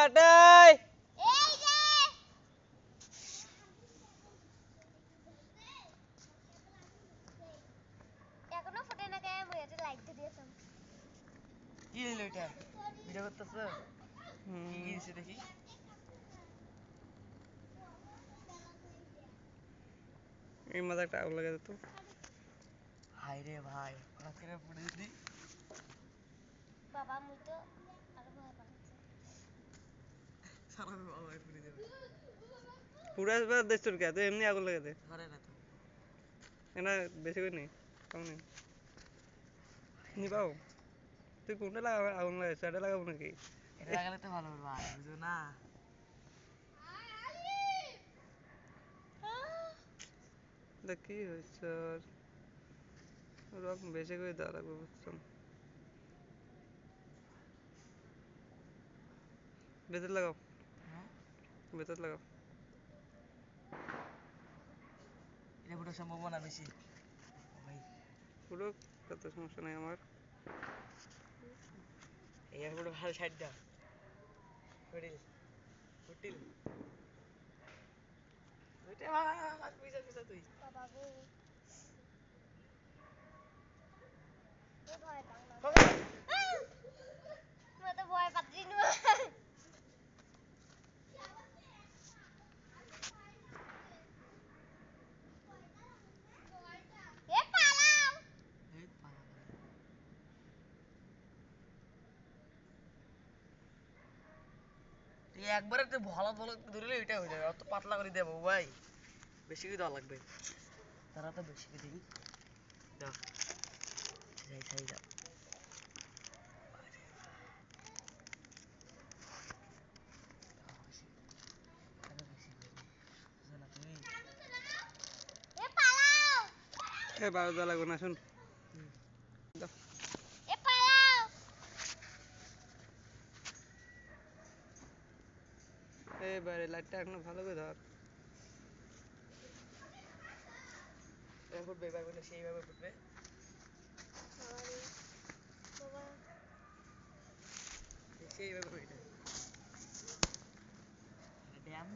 আটাই এই যে এখনো ফুটে না কেন মই এটা লাইট দিয়েছাম কি হইলো এটা ভিডিও করতেছ কি গিয়েছে দেখি এই মাথা একটা আগুন লাগে তো হাই রে ভাই হঠাৎ করে ফুটে দিদি বাবা মুই তো আরো ভয় পাচ্ছি সারা বাবা ফুটে যাবে পুরা বার দেশ তোর কে তো এমনি আগুন লাগে দে ধরে না তো এনা বেশি করে নেই কম নেই নিবাও তুই কোনটা লাগা আগুন লাগে সেটা লাগাবো নাকি এটা লাগালে তো ভালো হবে ভাই বুঝো না এটা কি হয়েছে ওরকম বেশি করে দেওয়া লাগবে বুঝছো ভেতর লাগাও হ্যাঁ ভেতর লাগাও এটা ফুটার সম্ভাবনা বেশি ভাই পুরো কত সমস্যা নেই আমার এই ফুটো ভালো সাইড দাও ফুটিল ফুটিল ওইটা ভাগ পিছা পিছা তুই বাবা গো এ ভয় পাগলা মই তো ভয় পাচ্ছি না এ পালাও এই পালা তুই একবারে তুই ভালো ভালো ধরলে ওইটা হয়ে যাবে অত পাতলা করে দেবো ভাই বেশি করে দেওয়া লাগবে তারা তো বেশি করে দিবি দাও যাই যাই দাও এ পালাও এ বারো দেওয়া লাগবে না শুন এ পালাও এবারে লাইটটা এখনো ভালো করে ধর এবার ফুটবে এবার ফুটবে সেইভাবে ফুটবে বাবা সেইভাবে ফুটবে ড্যাম